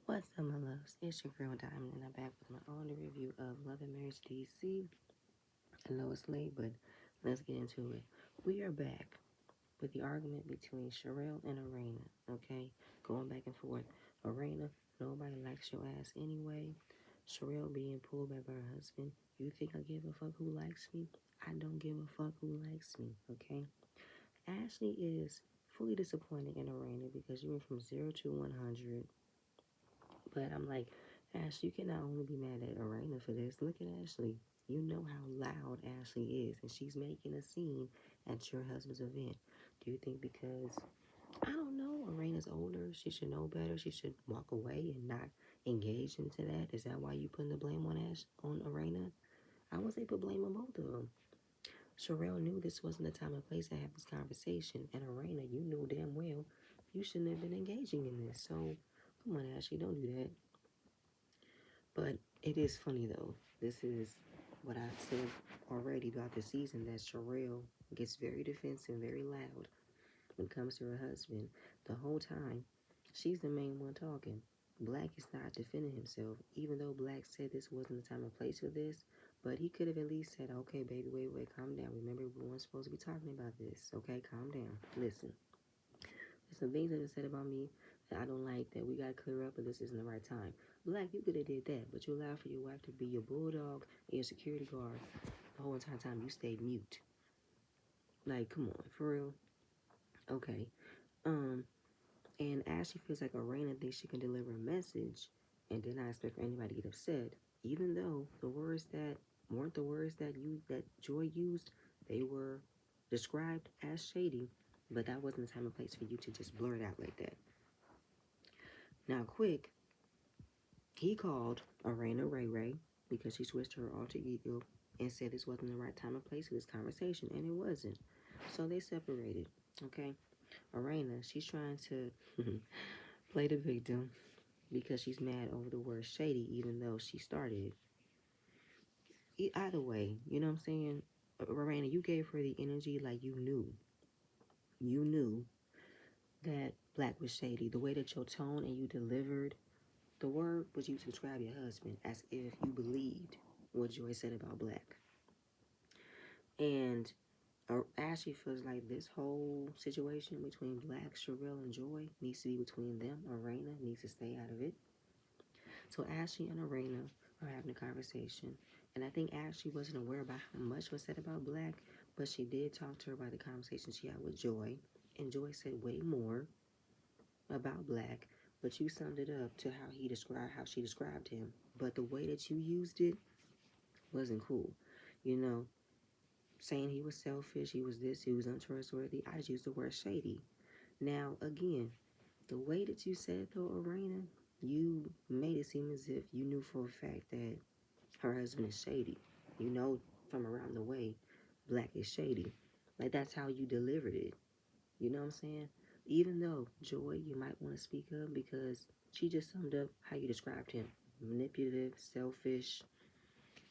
What's up, my loves? It's your girl Diamond, and I'm back with my own review of Love and Marriage DC. I know it's late, but let's get into it. We are back with the argument between Sherelle and Arena, okay? Going back and forth. Arena, nobody likes your ass anyway. Sherelle being pulled back by her husband. You think I give a fuck who likes me? I don't give a fuck who likes me, okay? Ashley is fully disappointed in Arena because you went from 0 to 100. But I'm like, Ashley, you cannot only be mad at Arena for this. Look at Ashley. You know how loud Ashley is, and she's making a scene at your husband's event. Do you think because, I don't know, Arena's older, she should know better, she should walk away and not engage into that? Is that why you putting the blame on on Arena? I would say put blame on both of them. Sherelle knew this wasn't the time and place to have this conversation, and Arena, you knew damn well you shouldn't have been engaging in this. So, come on, Ashley, don't do that. But it is funny though. This is what I've said already about the season, that Sherelle gets very defensive, very loud when it comes to her husband. The whole time, she's the main one talking. Black is not defending himself, even though Black said this wasn't the time and place for this. But he could have at least said, okay, baby, wait, calm down. Remember, we weren't supposed to be talking about this. Okay, calm down. Listen. There's some things that are said about me that I don't like, that we got to clear up, and this isn't the right time. Black, you could have did that, but you allowed for your wife to be your bulldog and your security guard the whole entire time. You stayed mute. Like, come on, for real. Okay. Um, and Ashley feels like Arena thinks she can deliver a message and did not expect for anybody to get upset, even though the words that weren't the words that Joy used, they were described as shady, but that wasn't the time and place for you to just blurt it out like that. Now, quick, he called Arena Ray Ray because she switched her alter ego and said this wasn't the right time and place for this conversation, and it wasn't. So they separated, okay? Arena, she's trying to play the victim because she's mad over the word shady, even though she started it. Either way, you know what I'm saying? Arena, you gave her the energy like you knew that Black was shady. The way that your tone and you delivered the word was you to describe your husband as if you believed what Joy said about Black. And Ashley feels like this whole situation between Black, Sherelle, and Joy needs to be between them. Arena needs to stay out of it. So Ashley and Arena are having a conversation. And I think Ashley wasn't aware about how much was said about Black, but she did talk to her about the conversation she had with Joy. And Joy said way more about Black, but you summed it up to how she described him. But the way that you used it wasn't cool. You know, saying he was selfish, he was this, he was untrustworthy. I just used the word shady. Now, again, the way that you said it though, Arena, you made it seem as if you knew for a fact that her husband is shady. You know from around the way, Black is shady. Like, that's how you delivered it. You know what I'm saying? Even though, Joy, you might want to speak up because she just summed up how you described him. Manipulative, selfish.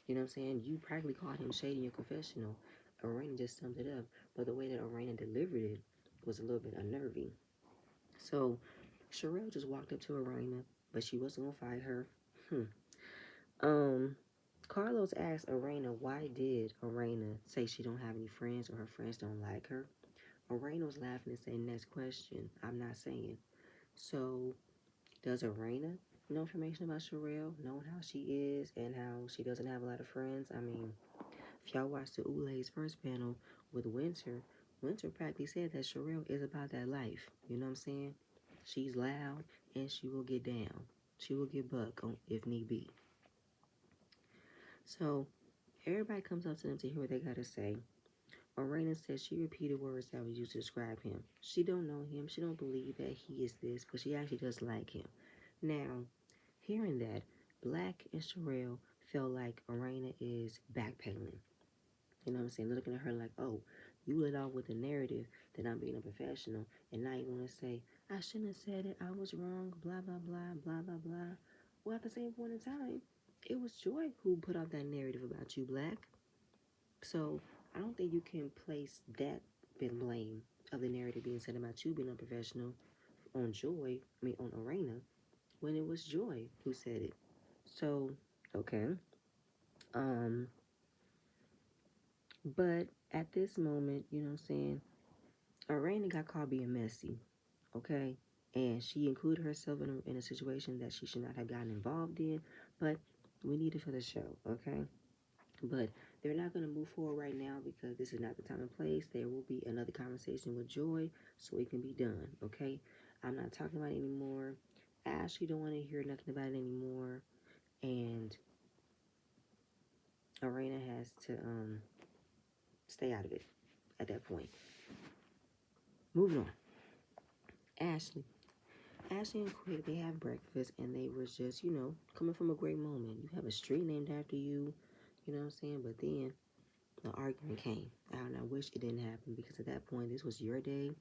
You know what I'm saying? You practically called him shady in your confessional. Arena just summed it up. But the way that Arena delivered it was a little bit unnerving. So, Sherelle just walked up to Arena, but she wasn't going to fight her. Um, Carlos asked Arena, why did Arena say she don't have any friends or her friends don't like her? Arena was laughing and saying, next question. I'm not saying. So, does Arena know information about Sherelle, knowing how she is and how she doesn't have a lot of friends? I mean, if y'all watched the Oulay's first panel with Winter, Winter practically said that Sherelle is about that life. You know what I'm saying? She's loud and she will get down. She will get buck on if need be. So everybody comes up to them to hear what they gotta say. Arena says she repeated words that were used to describe him. She don't know him. She don't believe that he is this, but she actually does like him. Now, hearing that, Black and Sherelle feel like Arena is backpedaling. You know what I'm saying? Looking at her like, oh, you lit off with a narrative that I'm being a professional, and now you want to say, I shouldn't have said it, I was wrong, blah, blah, blah, blah, blah, blah. Well, at the same point in time, it was Joy who put out that narrative about you, Black. So I don't think you can place that blame of the narrative being said about you being unprofessional on Joy, on Arena. when it was Joy who said it. So, okay. Um, but at this moment, you know what I'm saying, Arena got caught being messy, okay? And she included herself in a situation that she should not have gotten involved in, but we need it for the show, okay? But they're not going to move forward right now because this is not the time and place. There will be another conversation with Joy so it can be done, okay? I'm not talking about it anymore. Ashley don't want to hear nothing about it anymore. And Arena has to stay out of it at that point. Moving on. Ashley. Ashley and Quick, they have breakfast and they was just, coming from a great moment. You have a street named after you, you know what I'm saying? But then the argument came. And I wish it didn't happen because at that point, this was your day.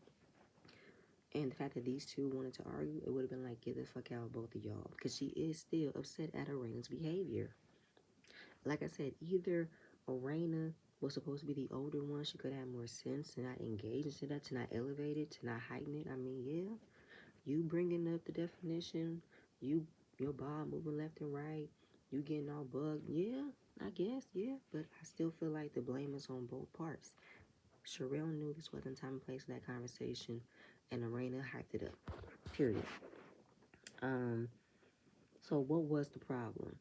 And the fact that these two wanted to argue, it would have been like, get the fuck out, both of y'all. Because she is still upset at Arena's behavior. Like I said, either Arena was supposed to be the older one. She could have more sense to not engage into that, to not elevate it, to not heighten it. I mean, yeah, you bringing up the definition, your ball moving left and right, you getting all bugged. Yeah, I guess, yeah. But I still feel like the blame is on both parts. Sherelle knew this wasn't time and place for that conversation, and Arena hyped it up. Period. So what was the problem?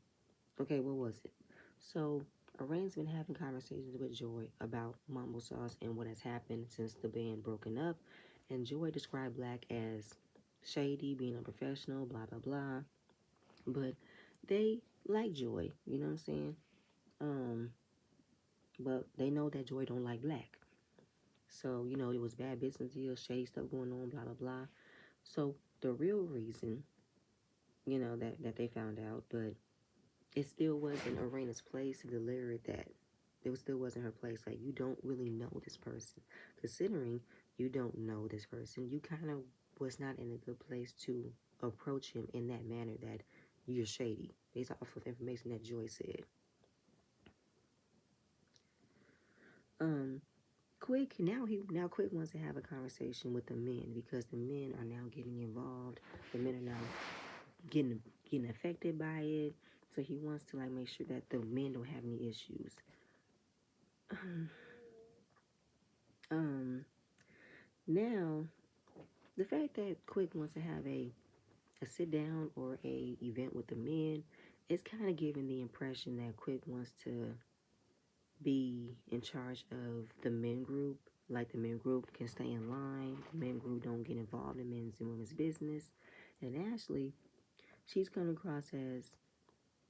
Okay, what was it? So Arena's been having conversations with Joy about Mumble Sauce and what has happened since the band broken up, and Joy described Black as shady, being unprofessional, blah blah blah. But they like Joy, you know what I'm saying? Um, but they know that Joy don't like Black. So, it was bad business deals, shady stuff going on, blah blah blah. So the real reason, that they found out, but it still wasn't Arena's place to deliver that. It still wasn't her place. Like, you don't really know this person. Considering you don't know this person, you kind of was not in a good place to approach him in that manner that you're shady, based off of information that Joy said. Quick wants to have a conversation with the men because the men are now getting involved. The men are now getting affected by it. So he wants to make sure that the men don't have any issues. Now the fact that Quick wants to have a sit down or a event with the men is kind of giving the impression that Quick wants to be in charge of the men group. Like the men group can stay in line. The men group don't get involved in men's and women's business. And Ashley, she's coming across as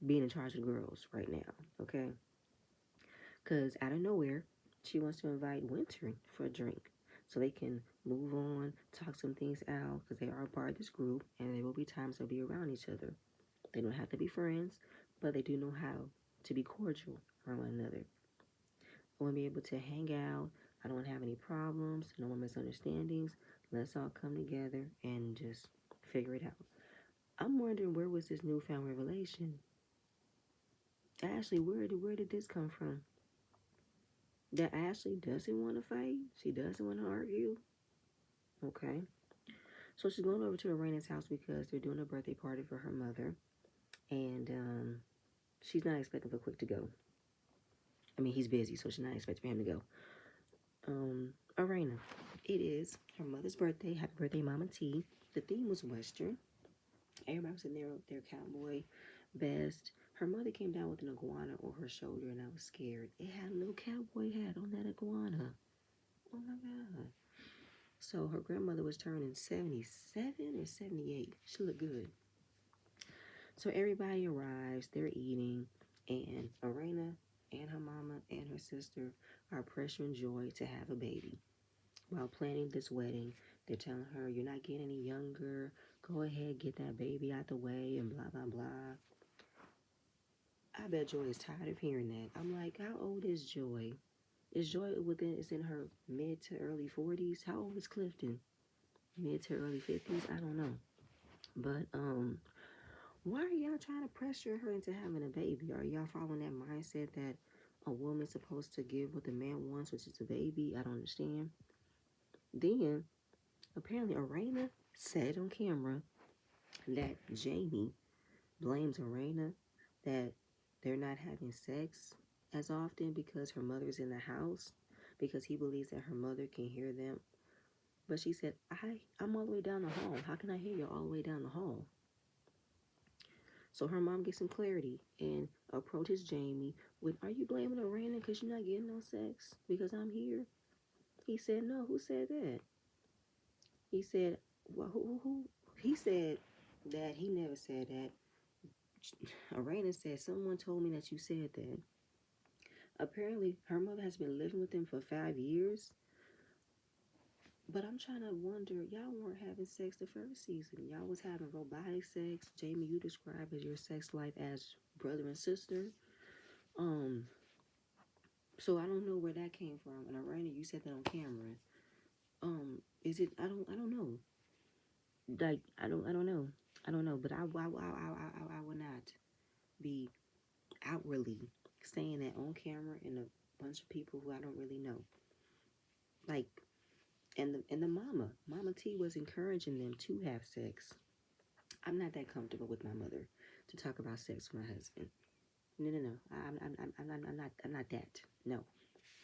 being in charge of the girls right now, okay? Because out of nowhere, she wants to invite Winter for a drink so they can move on, talk some things out because they are a part of this group and there will be times they'll be around each other. They don't have to be friends, but they do know how to be cordial around one another. I want to be able to hang out. I don't have any problems, no more misunderstandings. Let's all come together and just figure it out. I'm wondering, where was this newfound revelation? Ashley, where did this come from? That Ashley doesn't want to fight? She doesn't want to argue? Okay. So she's going over to Arena's house because they're doing a birthday party for her mother. And she's not expecting for Quick to go. I mean, he's busy, so she's not expecting for him to go. Arena. It is her mother's birthday. Happy birthday, Mama T. The theme was Western. Everybody was in there with their cowboy vest. Her mother came down with an iguana on her shoulder, and I was scared. It had a little cowboy hat on that iguana. Oh my God. So her grandmother was turning 77 or 78. She looked good. So everybody arrives, they're eating, and Arena and her mama and her sister are pressuring Joy to have a baby. While planning this wedding, they're telling her, you're not getting any younger. Go ahead, get that baby out the way, and blah, blah, blah. I bet Joy is tired of hearing that. I'm like, how old is Joy? Is Joy is in her mid to early 40s? How old is Clifton? Mid to early 50s? I don't know. But, why are y'all trying to pressure her into having a baby? Are y'all following that mindset that a woman's supposed to give what the man wants, which is a baby? I don't understand. Then, apparently, Arena said on camera that Jamie blames Arena that they're not having sex as often because her mother's in the house, because he believes that her mother can hear them. But she said, I'm all the way down the hall. How can I hear you all the way down the hall? So her mom gets some clarity and approaches Jamie with, are you blaming Arena because you're not getting no sex? Because I'm here? He said, no, who said that? He said, well, who? He said that he never said that. Arena said, someone told me that you said that. Apparently, her mother has been living with him for 5 years. But I'm trying to wonder, y'all weren't having sex the first season. Y'all was having robotic sex. Jamie, you describe as your sex life as brother and sister. Um, so I don't know where that came from. And Arena, you said that on camera. Is it? I don't know. Like I don't know. I don't know. But I will not be outwardly saying that on camera in a bunch of people who I don't really know. Like, and the Mama T was encouraging them to have sex. I'm not that comfortable with my mother to talk about sex with my husband. No. I'm not that. No,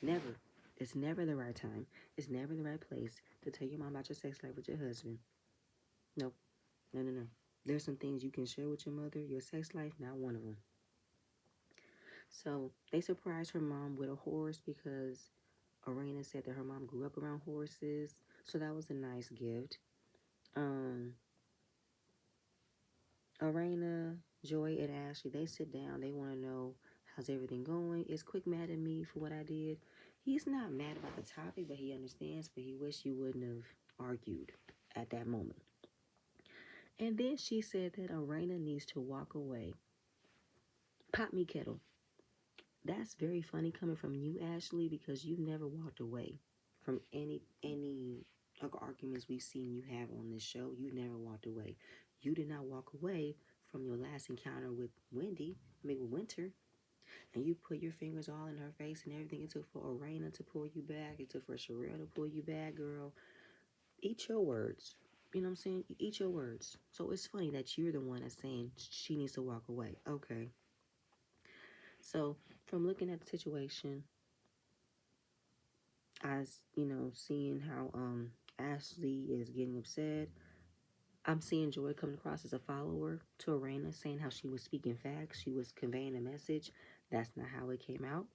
never. It's never the right time. It's never the right place to tell your mom about your sex life with your husband. No. No. There's some things you can share with your mother. Your sex life, not one of them. So they surprised her mom with a horse because Arena said that her mom grew up around horses. So that was a nice gift. Um, Arena, Joy, and Ashley, they sit down. They want to know, how's everything going? Is Quick mad at me for what I did? He's not mad about the topic, but he understands, but he wish you wouldn't have argued at that moment. And then she said that Arena needs to walk away. Pop me kettle. That's very funny coming from you, Ashley, because you've never walked away from any arguments we've seen you have on this show. You never walked away. You did not walk away from your last encounter with with Winter, and you put your fingers all in her face and everything. It took for Arena to pull you back. It took for Sherelle to pull you back, girl. Eat your words. You know what I'm saying? Eat your words. So it's funny that you're the one that's saying she needs to walk away. Okay. So from looking at the situation, as seeing how Ashley is getting upset, I'm seeing Joy coming across as a follower to Arena, saying how she was speaking facts, she was conveying a message. That's not how it came out.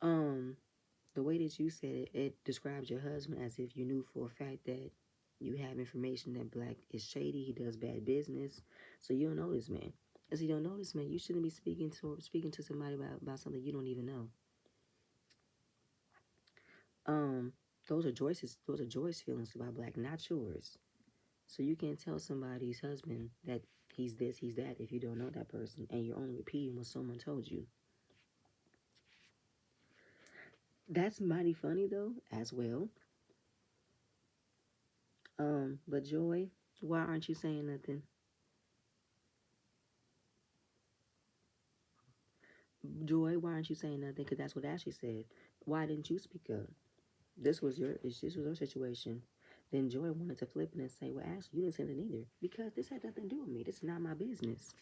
The way that you said it, it describes your husband as if you knew for a fact that you have information that Black is shady, he does bad business. So you don't know this man. As you don't know this man, you shouldn't be speaking to somebody about something you don't even know. Those are Joyce's feelings about Black, not yours. So you can't tell somebody's husband that he's this, he's that, if you don't know that person, and you're only repeating what someone told you. That's mighty funny though, as well. But Joy, why aren't you saying nothing? Joy, why aren't you saying nothing? Because that's what Ashley said. Why didn't you speak up? This was your situation. Then Joy wanted to flip it and say, well, Ashley, you didn't say anything either. Because this had nothing to do with me. This is not my business.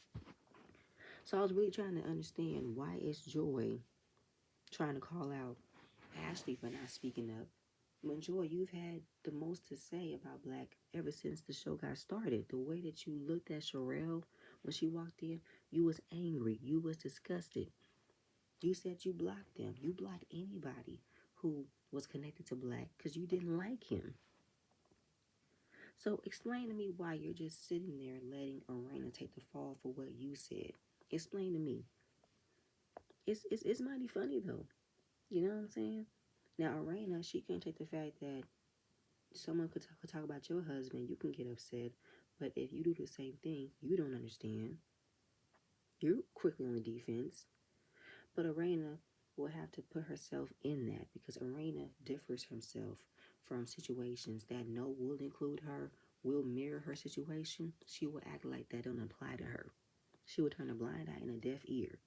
So I was really trying to understand, why is Joy trying to call out Ashley for not speaking up? When Joy, you've had the most to say about Black ever since the show got started. The way that you looked at Sherelle when she walked in, you was angry. You was disgusted. You said you blocked them. You blocked anybody who was connected to Black because you didn't like him. So explain to me why you're just sitting there letting Arena take the fall for what you said. Explain to me. It's mighty funny though. You know what I'm saying? Now Arena, she can't take the fact that someone could talk about your husband. You can get upset, but if you do the same thing, you don't understand. You're quickly on the defense. But Arena will have to put herself in that, because Arena differs herself from situations that no will include her, will mirror her situation. She will act like that don't apply to her. She will turn a blind eye and a deaf ear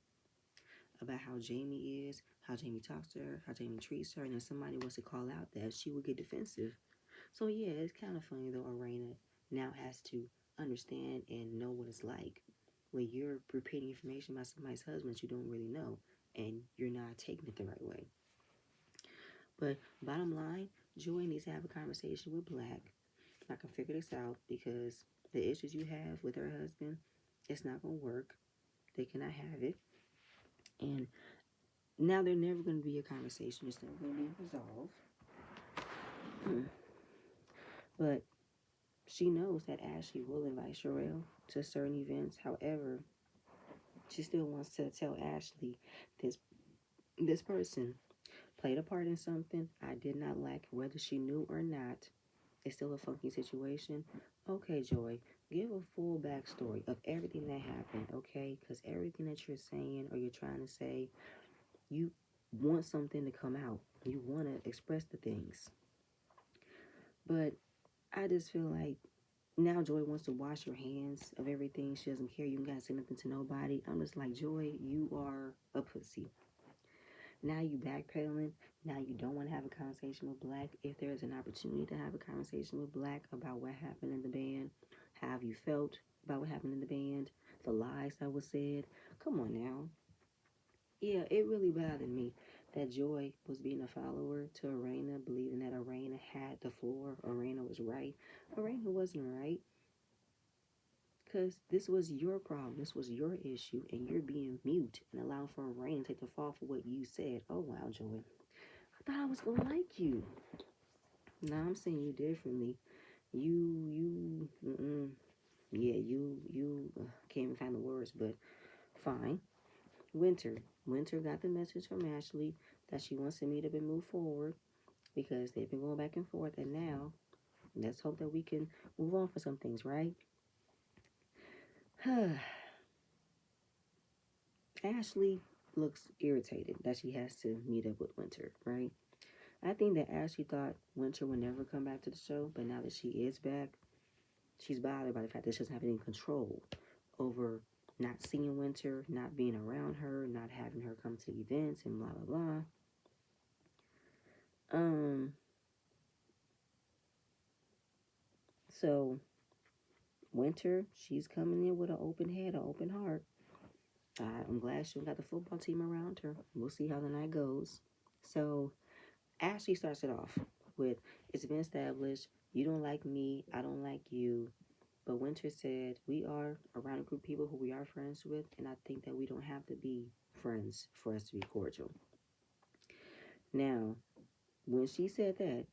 about how Jamie is, how Jamie talks to her, how Jamie treats her, and if somebody wants to call out that, she will get defensive. So yeah, it's kind of funny though. Arena now has to understand and know what it's like when you're repeating information about somebody's husband that you don't really know and you're not taking it the right way. But bottom line, Joy needs to have a conversation with Black. I can figure this out because the issues you have with her husband, it's not going to work. They cannot have it. And now they're never going to be a conversation. It's never going to be resolved. But she knows that Ashley will invite Sherelle to certain events. However, she still wants to tell Ashley this person played a part in something I did not like, whether she knew or not. It's still a funky situation. Okay, Joy, give a full backstory of everything that happened, okay? Because everything that you're saying or you're trying to say, you want something to come out. You want to express the things. But I just feel like now Joy wants to wash her hands of everything. She doesn't care. You ain't got to say nothing to nobody. I'm just like, Joy, you are a pussy. Now you backpedaling. Now you don't want to have a conversation with Black. If there's an opportunity to have a conversation with Black about what happened in the band, how have you felt about what happened in the band, the lies that was said. Come on now. Yeah, it really bothered me that Joy was being a follower to Arena, believing that Arena had the floor. Arena was right. Arena wasn't right. Because this was your problem. This was your issue. And you're being mute and allowing for Arena to take the fall for what you said. Oh, wow, Joy. I thought I was going to like you. Now I'm seeing you differently. Yeah, you can't even find the words, but fine. Winter got the message from Ashley that she wants to meet up and move forward because they've been going back and forth, and now let's hope that we can move on for some things, right? Ashley looks irritated that she has to meet up with Winter, right? I think that Ashley thought Winter would never come back to the show, but now that she is back, she's bothered by the fact that she doesn't have any control over not seeing Winter, not being around her, not having her come to events, and blah, blah, blah. So Winter, she's coming in with an open head, an open heart. I'm glad she got the football team around her. We'll see how the night goes. So Ashley starts it off with, it's been established, you don't like me, I don't like you. But Winter said, we are around a group of people who we are friends with, and I think that we don't have to be friends for us to be cordial. Now, when she said that,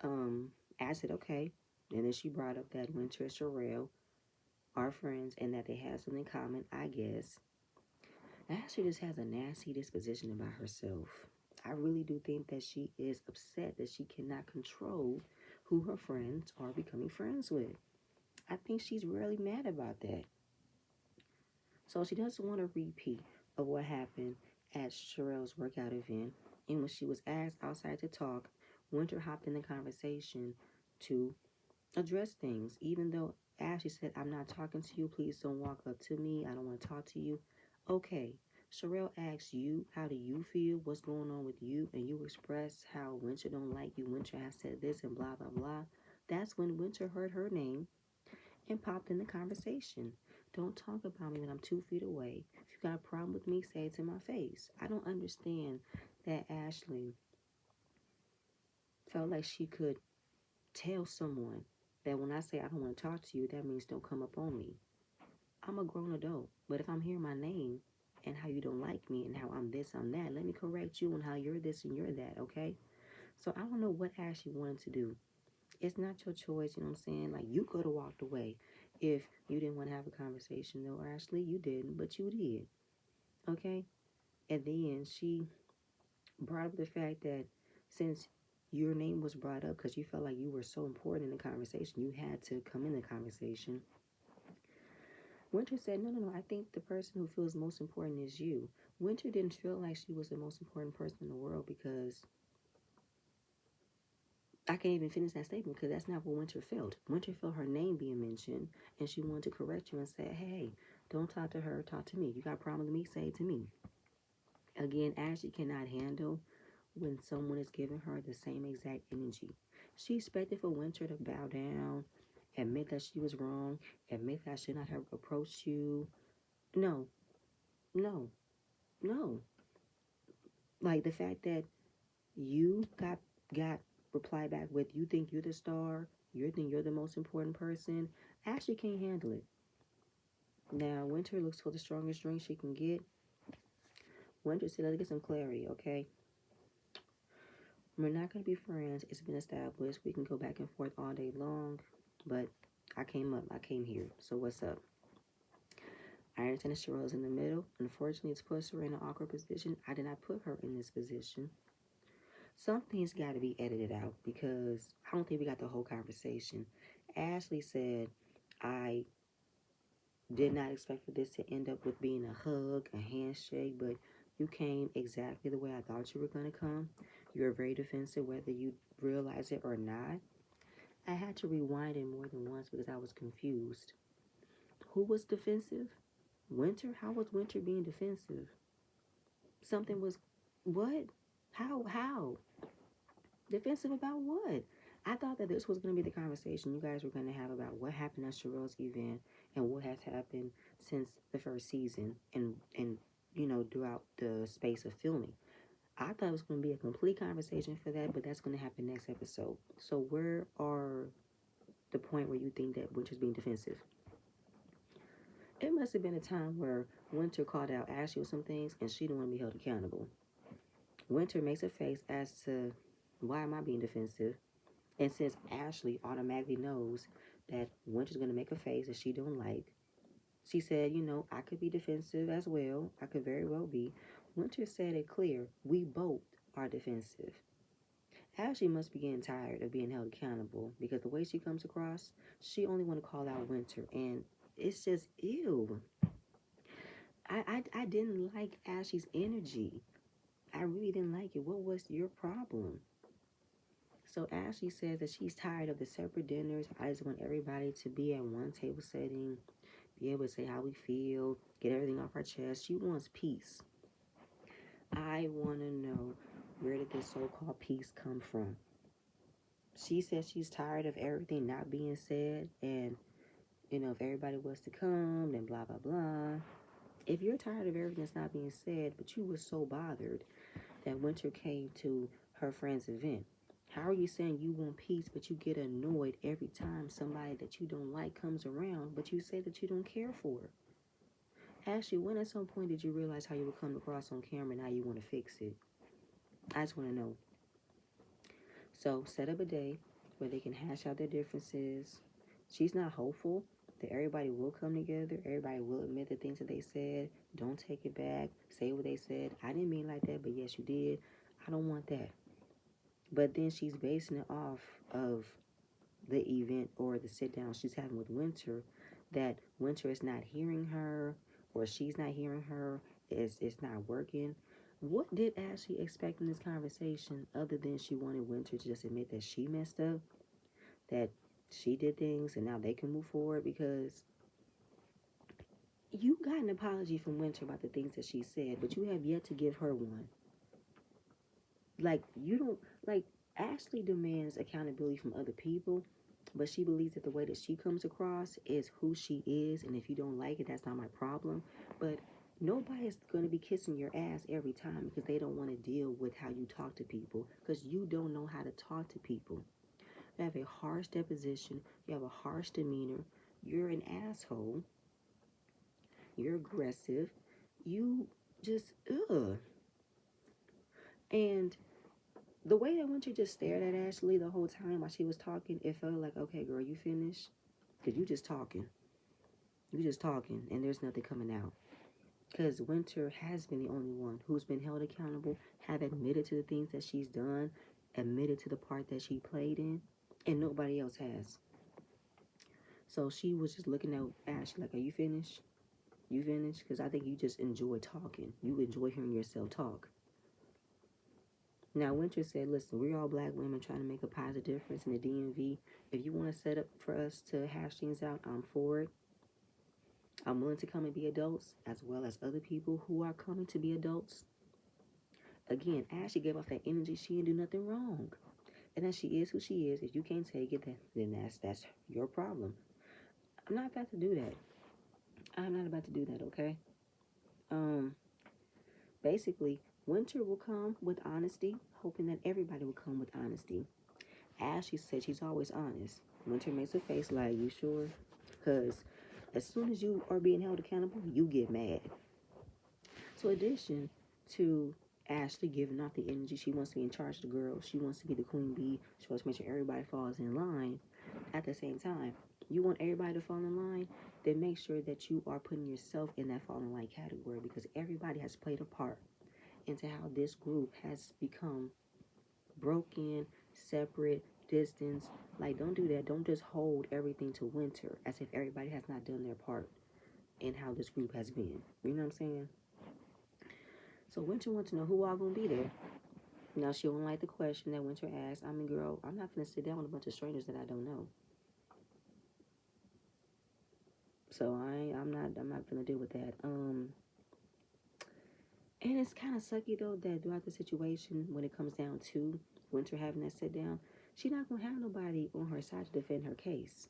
I said, okay. And then she brought up that Winter and Sherelle are friends and that they have something in common, I guess. Ashley just has a nasty disposition about herself. I really do think that she is upset that she cannot control who her friends are becoming friends with. I think she's really mad about that. So she doesn't want a repeat of what happened at Sherelle's workout event. And when she was asked outside to talk, Winter hopped in the conversation to address things. Even though Ashley said, I'm not talking to you, please don't walk up to me, I don't want to talk to you. Okay, Sherelle asks you, how do you feel, what's going on with you, and you express how Winter don't like you, Winter has said this and blah, blah, blah. That's when Winter heard her name and popped in the conversation. Don't talk about me when I'm 2 feet away. If you got a problem with me, say it to my face. I don't understand that Ashley felt like she could tell someone that when I say I don't want to talk to you, that means don't come up on me. I'm a grown adult, but if I'm hearing my name and how you don't like me and how I'm this, I'm that, let me correct you on how you're this and you're that, okay? So I don't know what Ashley wanted to do. It's not your choice, you know what I'm saying? Like, you could have walked away if you didn't want to have a conversation, though, Ashley. You didn't, but you did, okay? And then she brought up the fact that since your name was brought up because you felt like you were so important in the conversation, you had to come in the conversation. Winter said, no, I think the person who feels most important is you. Winter didn't feel like she was the most important person in the world because I can't even finish that statement because that's not what Winter felt. Winter felt her name being mentioned and she wanted to correct you and say, hey, don't talk to her, talk to me. You got a problem with me, say it to me. Again, Ashley cannot handle when someone is giving her the same exact energy. She expected for Winter to bow down admit that she was wrong, admit that I should not have approached you. No, no, no. Like the fact that you got reply back with you think you're the star, you think you're the most important person. Ashley can't handle it. Now Winter looks for the strongest drink she can get. Winter said, let's get some clarity, okay? We're not gonna be friends. It's been established. We can go back and forth all day long, but I came here. So what's up? I understand that Sherelle's in the middle. Unfortunately, it's put her in an awkward position. I did not put her in this position. Some things got to be edited out because I don't think we got the whole conversation. Ashley said, I did not expect for this to end up with being a hug, a handshake, but you came exactly the way I thought you were going to come. You were very defensive, whether you realize it or not. I had to rewind it more than once because I was confused. Who was defensive? Winter? How was Winter being defensive? Something was, what? How? Defensive about what? I thought that this was going to be the conversation you guys were going to have about what happened at Sherelle's event and what has happened since the first season and you know, throughout the space of filming. I thought it was going to be a complete conversation for that, but that's going to happen next episode. So where are the point where you think that Winter's being defensive? It must have been a time where Winter called out Ashley with some things and she didn't want to be held accountable. Winter makes a face as to why am I being defensive? And since Ashley automatically knows that Winter's going to make a face that she don't like, she said, you know, I could be defensive as well. I could very well be. Winter said it clear. We both are defensive. Ashley must be getting tired of being held accountable because the way she comes across, she only want to call out Winter. And it's just, ew. I didn't like Ashley's energy. I really didn't like it. What was your problem? So Ashley says that she's tired of the separate dinners. I just want everybody to be at one table setting, be able to say how we feel, get everything off our chest. She wants peace. I want to know, where did this so-called peace come from? She says she's tired of everything not being said, and, you know, if everybody was to come, then blah, blah, blah. If you're tired of everything that's not being said, but you were so bothered that Winter came to her friend's event, how are you saying you want peace, but you get annoyed every time somebody that you don't like comes around, but you say that you don't care for? Ashley, when at some point did you realize how you would come across on camera and now you want to fix it? I just want to know. So set up a day where they can hash out their differences. She's not hopeful that everybody will come together. Everybody will admit the things that they said. Don't take it back. Say what they said. I didn't mean like that, but yes, you did. I don't want that. But then she's basing it off of the event or the sit down she's having with Winter, that Winter is not hearing her or she's not hearing her. It's not working. What did Ashley expect in this conversation other than she wanted Winter to just admit that she messed up, that she did things and now they can move forward? Because you got an apology from Winter about the things that she said, but you have yet to give her one. Like, you don't, like, Ashley demands accountability from other people, but she believes that the way that she comes across is who she is, and if you don't like it, that's not my problem. But nobody's going to be kissing your ass every time because they don't want to deal with how you talk to people, because you don't know how to talk to people. You have a harsh deposition, you have a harsh demeanor, you're an asshole, you're aggressive, you just, ugh. And the way that Winter just stared at Ashley the whole time while she was talking, it felt like, okay, girl, you finished? Because you just talking. You just talking, and there's nothing coming out. Because Winter has been the only one who's been held accountable, have admitted to the things that she's done, admitted to the part that she played in, and nobody else has. So she was just looking at Ashley like, are you finished? You finished? Because I think you just enjoy talking. You enjoy hearing yourself talk. Now, Winter said, listen, we're all black women trying to make a positive difference in the DMV. If you want to set up for us to hash things out, I'm for it. I'm willing to come and be adults, as well as other people who are coming to be adults. Again, Ashley gave off that energy. She didn't do nothing wrong. And that she is who she is. If you can't take it, then that's your problem. I'm not about to do that. I'm not about to do that, okay? Um, Basically, winter will come with honesty, hoping that everybody will come with honesty. Ashley said she's always honest. Winter makes a face like, you sure? Because as soon as you are being held accountable, you get mad. So, in addition to Ashley giving off the energy, she wants to be in charge of the girls. She wants to be the queen bee. She wants to make sure everybody falls in line. At the same time, you want everybody to fall in line, then make sure that you are putting yourself in that fall in line category because everybody has played a part into how this group has become broken, separate, distance. Like, don't do that. Don't just hold everything to winter as if everybody has not done their part in how this group has been. You know what I'm saying? So Winter wants to know who all gonna be there. Now she don't like the question that Winter asked. I mean, girl, I'm not gonna sit down with a bunch of strangers that I don't know. So I'm not gonna deal with that. And it's kind of sucky though that throughout the situation, when it comes down to Winter having that sit down, she's not gonna have nobody on her side to defend her case.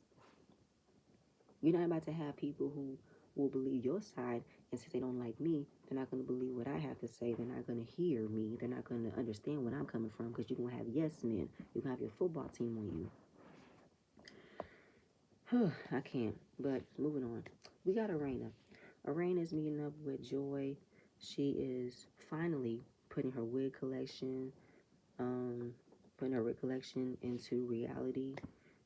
You're not about to have people who will believe your side, and since they don't like me, they're not going to believe what I have to say. They're not going to hear me. They're not going to understand where I'm coming from because you're going to have yes men. You're going to have your football team on you. I can't. But moving on. We got Arena. Arena is meeting up with Joy. She is finally putting her wig collection, into reality.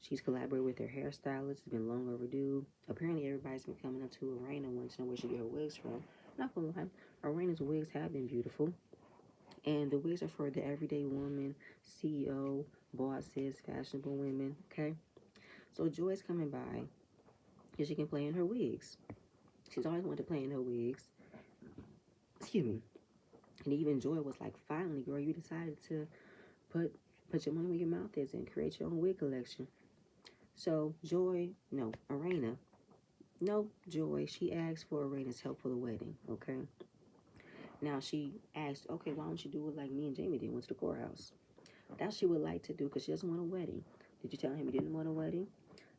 She's collaborated with her hairstylist. It's been long overdue. Apparently, everybody's been coming up to Arena wanting to know where she get her wigs from. Not gonna lie, Arena's wigs have been beautiful. And the wigs are for the everyday woman, CEO, bosses, fashionable women, okay? So Joy's coming by because she can play in her wigs. She's always wanted to play in her wigs. Excuse me. And even Joy was like, finally, girl, you decided to put your money where your mouth is and create your own wig collection. So Joy, no, Arena, no, Joy, she asked for Arena's help for the wedding, okay? Now she asked, okay, why don't you do it like me and Jamie did, went to the courthouse? That she would like to do because she doesn't want a wedding. Did you tell him you didn't want a wedding?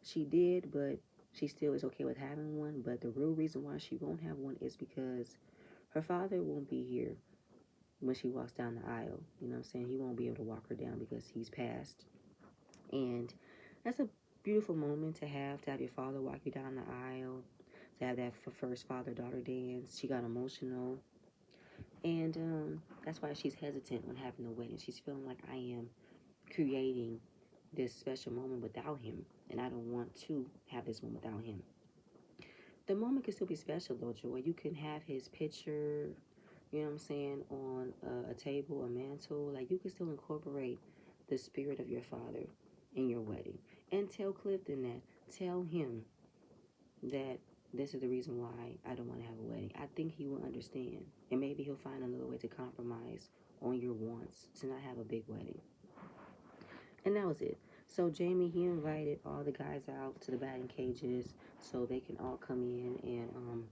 She did, but she still is okay with having one. But the real reason why she won't have one is because her father won't be here when she walks down the aisle. You know what I'm saying? He won't be able to walk her down because he's passed. And that's a beautiful moment to have your father walk you down the aisle, to have that first father-daughter dance. She got emotional. And that's why she's hesitant on having a wedding. She's feeling like I am creating this special moment without him, and I don't want to have this one without him. The moment can still be special, though, Joy. You can have his picture, you know what I'm saying, on a table, a mantle. Like, you can still incorporate the spirit of your father in your wedding. And tell Clifton that. Tell him that this is the reason why I don't want to have a wedding. I think he will understand. And maybe he'll find another way to compromise on your wants to not have a big wedding. And that was it. So Jamie, he invited all the guys out to the batting cages so they can all come in and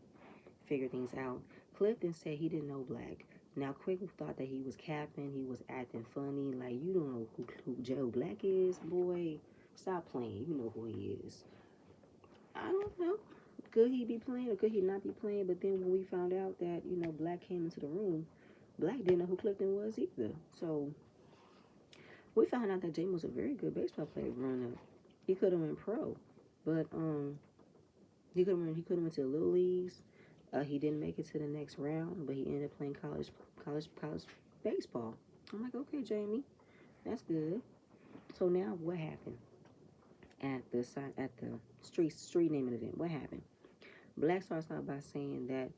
figure things out. Clifton said he didn't know Black. Now, Quick thought that he was capping. He was acting funny. Like, you don't know who Joe Black is, boy. Stop playing. You know who he is. I don't know. Could he be playing or could he not be playing? But then when we found out that, Black came into the room, Black didn't know who Clifton was either. So we found out that Jamie was a very good baseball player growing up. He could have went pro, but he could have went to the little leagues. He didn't make it to the next round, but he ended up playing college baseball. I'm like, okay, Jamie, that's good. So now what happened at the street naming event? What happened? Black starts out by saying that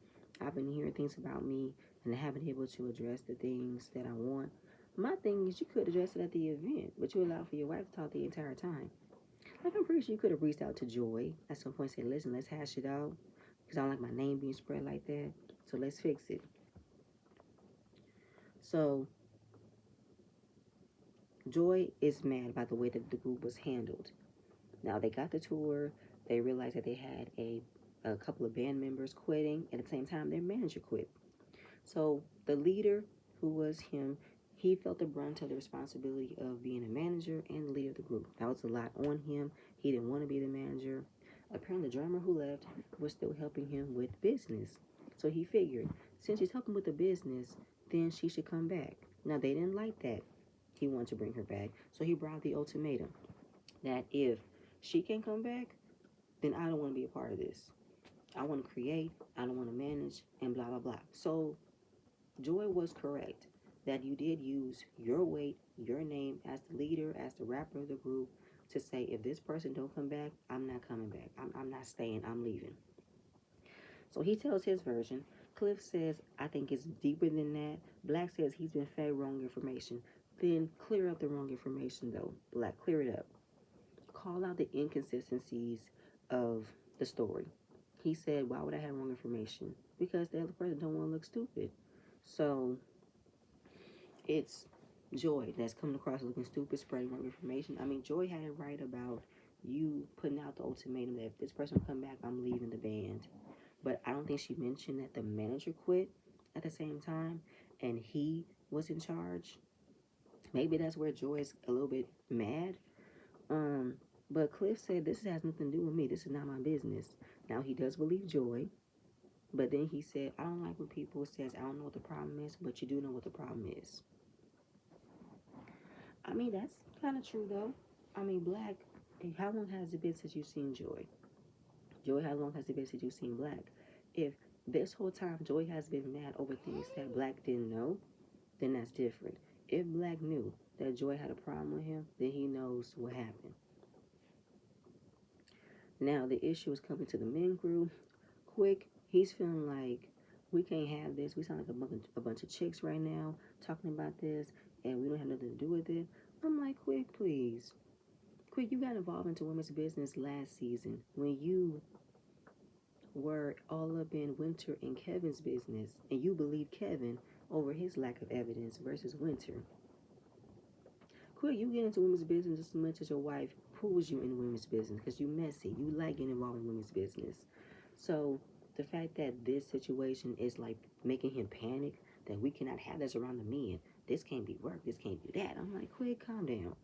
I've been hearing things about me and I haven't been able to address the things that I want. My thing is, you could address it at the event, but you allowed for your wife to talk the entire time. Like, I'm pretty sure you could have reached out to Joy at some point and said, listen, let's hash it out, because I don't like my name being spread like that, so let's fix it. So Joy is mad about the way that the group was handled. Now, they got the tour. They realized that they had a couple of band members quitting. At the same time, their manager quit. So the leader, who was him, He felt the brunt of the responsibility of being a manager and the leader of the group. That was a lot on him. He didn't want to be the manager. Apparently, the drummer who left was still helping him with business. So he figured, since she's helping with the business, then she should come back. Now, they didn't like that. He wanted to bring her back. So he brought the ultimatum that if she can't come back, then I don't want to be a part of this. I want to create, I don't want to manage, and blah, blah, blah. So Joy was correct that you did use your weight, your name as the leader, as the rapper of the group to say, if this person don't come back, I'm not coming back. I'm not staying. I'm leaving. So he tells his version. Cliff says, I think it's deeper than that. Black says he's been fed wrong information. Then clear up the wrong information, though. Black, clear it up. Call out the inconsistencies of the story. He said, why would I have wrong information? Because the other person don't want to look stupid. So it's Joy that's coming across looking stupid, spreading wrong information. I mean, Joy had it right about you putting out the ultimatum that if this person come back, I'm leaving the band. But I don't think she mentioned that the manager quit at the same time and he was in charge. Maybe that's where Joy is a little bit mad. But Cliff said this has nothing to do with me. This is not my business. Now he does believe Joy, but then he said, I don't like when people says I don't know what the problem is, but you do know what the problem is. I mean, that's kind of true though. I mean, Black, how long has it been since you've seen Joy? Joy, how long has it been since you've seen Black? If this whole time Joy has been mad over things that Black didn't know, then that's different. If Black knew that Joy had a problem with him, then he knows what happened. Now, the issue is coming to the men crew. Quick, he's feeling like we can't have this. We sound like a bunch of chicks right now talking about this, and we don't have nothing to do with it. I'm like, Quick, please. Quick, you got involved into women's business last season when you were all up in Winter and Kevin's business, and you believe Kevin over his lack of evidence versus Winter. Quick, you get into women's business as much as your wife pulls you in women's business because you messy. You like getting involved in women's business. So the fact that this situation is like making him panic that we cannot have this around the men. This can't be work. This can't be that. I'm like, Quick, calm down.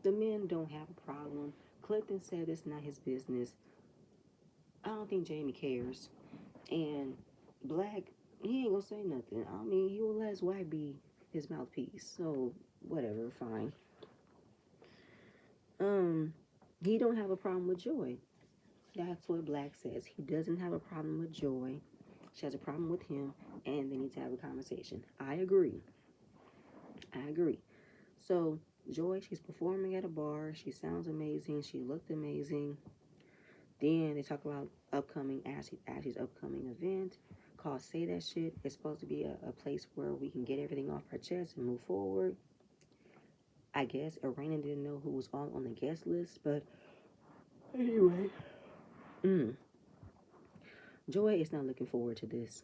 The men don't have a problem. Clifton said it's not his business. I don't think Jamie cares. And Black, he ain't gonna say nothing. I mean, he will let his wife be his mouthpiece. So whatever, fine. He don't have a problem with Joy. That's what Black says. He doesn't have a problem with Joy. She has a problem with him, and they need to have a conversation. I agree. So Joy, she's performing at a bar. She sounds amazing. She looked amazing. Then they talk about Ashley's upcoming event called Say That Shit. It's supposed to be a place where we can get everything off our chest and move forward. I guess Arena didn't know who was all on the guest list, but anyway. Joy is not looking forward to this.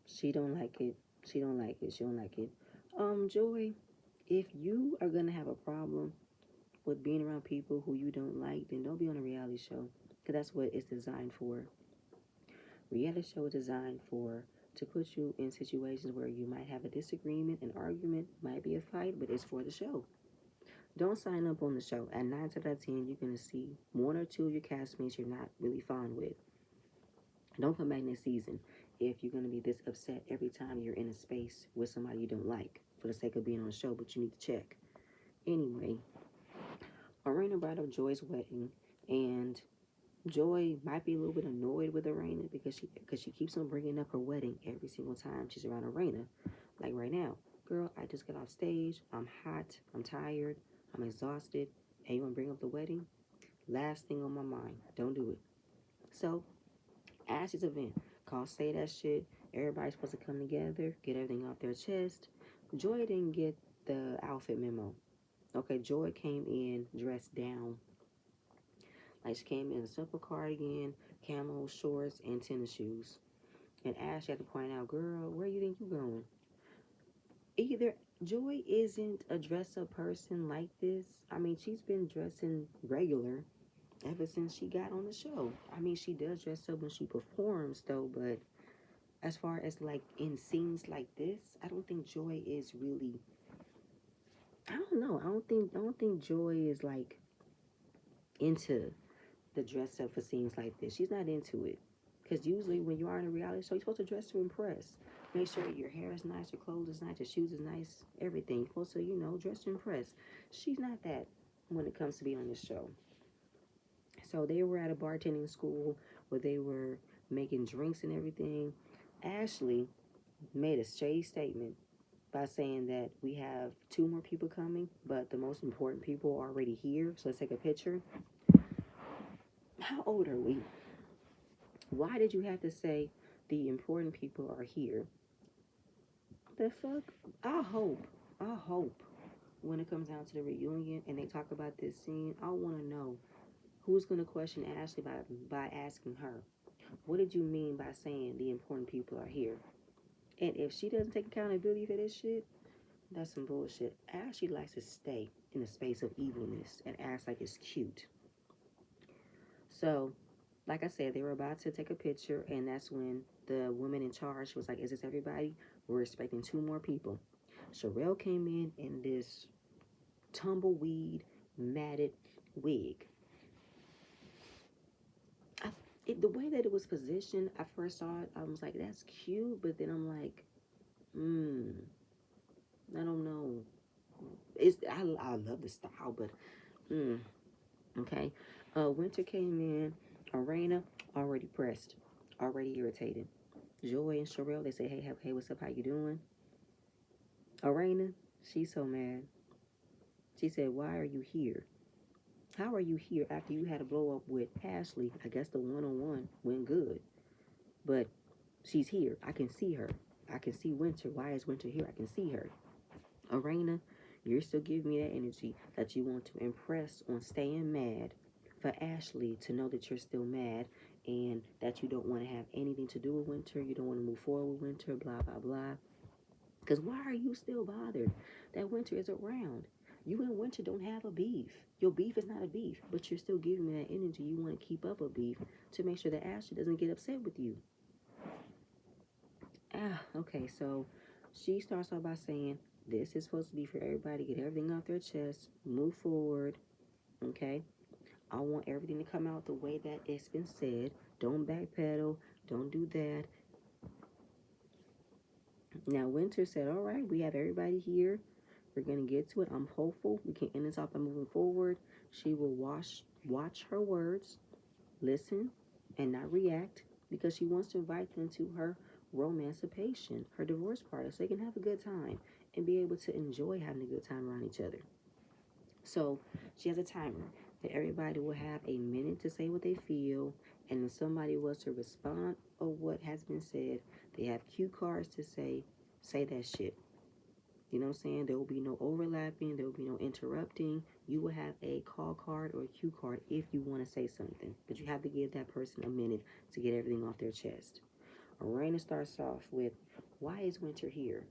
She don't like it. Joy, if you are gonna have a problem with being around people who you don't like, then don't be on a reality show. Because that's what it's designed for. Reality show is designed to put you in situations where you might have a disagreement, an argument, might be a fight, but it's for the show. Don't sign up on the show. At 9 out of 10, you're going to see one or two of your castmates you're not really fond with. Don't come back next season if you're going to be this upset every time you're in a space with somebody you don't like for the sake of being on the show, but you need to check. Anyway, Arena brought up Joy's wedding, and Joy might be a little bit annoyed with Arena because she keeps on bringing up her wedding every single time she's around Arena. Like right now, girl, I just got off stage. I'm hot. I'm tired. I'm exhausted. And you want to bring up the wedding? Last thing on my mind. Don't do it. So, Ashley's event called Say That Shit. Everybody's supposed to come together, get everything off their chest. Joy didn't get the outfit memo. Okay, Joy came in dressed down. Like she came in a simple cardigan, camo shorts, and tennis shoes. And Ash had to point out, girl, where you think you going? Either Joy isn't a dress-up person like this. I mean, she's been dressing regular ever since she got on the show. I mean, she does dress up when she performs, though, but as far as, like, in scenes like this, I don't think Joy is really I don't know. I don't think Joy is like into the dress up for scenes like this. She's not into it. Because usually when you are in a reality show, you're supposed to dress to impress. Make sure your hair is nice, your clothes is nice, your shoes is nice, everything. You're supposed to, dress to impress. She's not that when it comes to being on this show. So they were at a bartending school where they were making drinks and everything. Ashley made a shady statement by saying that we have two more people coming, but the most important people are already here. So let's take a picture. How old are we? Why did you have to say the important people are here? The fuck? I hope when it comes down to the reunion and they talk about this scene, I want to know who's going to question Ashley by asking her, what did you mean by saying the important people are here? And if she doesn't take accountability for this shit, that's some bullshit. Ashley likes to stay in the space of evilness and acts like it's cute. So, like I said, they were about to take a picture, and that's when the woman in charge was like, is this everybody? We're expecting two more people. Sherelle came in this tumbleweed, matted wig. The way that it was positioned, I first saw it, I was like, that's cute, but then I'm like, I don't know. I love the style, but okay. Winter came in. Arena already pressed, already irritated. Joy and Sherelle, they say, hey, what's up? How you doing? Arena, she's so mad. She said, why are you here? How are you here after you had a blow up with Ashley? I guess the one-on-one went good, but she's here. I can see her. I can see Winter. Why is Winter here? I can see her. Arena, you're still giving me that energy that you want to impress on staying mad for Ashley to know that you're still mad and that you don't want to have anything to do with Winter. You don't want to move forward with Winter, blah, blah, blah. Because why are you still bothered that Winter is around? You and Winter don't have a beef. Your beef is not a beef, but you're still giving me that energy. You want to keep up a beef to make sure that Ashley doesn't get upset with you. Okay, so she starts off by saying, this is supposed to be for everybody, get everything off their chest, move forward, okay? I want everything to come out the way that it's been said. Don't backpedal, don't do that. Now, Winter said, all right, we have everybody here. We're going to get to it. I'm hopeful we can end this off by moving forward. She will watch her words, listen, and not react because she wants to invite them to her romancipation, her divorce party, so they can have a good time and be able to enjoy having a good time around each other. So she has a timer that everybody will have a minute to say what they feel, and if somebody was to respond of what has been said, they have cue cards to say that shit. You know what I'm saying? There will be no overlapping. There will be no interrupting. You will have a call card or a cue card if you want to say something. But you have to give that person a minute to get everything off their chest. Arena starts off with, why is Winter here?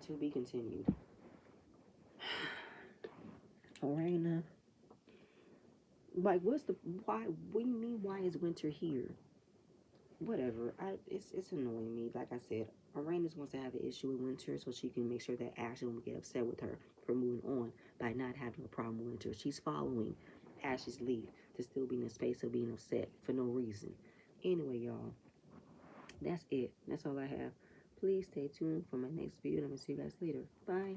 To be continued. Arena, like, why? What do you mean, why is Winter here? Whatever. It's annoying me. Like I said, Arena wants to have an issue with Winter so she can make sure that Ashley won't get upset with her for moving on by not having a problem with Winter. She's following Ashley's lead to still be in a space of being upset for no reason. Anyway, y'all, that's it. That's all I have. Please stay tuned for my next video, and I'm going to see you guys later. Bye.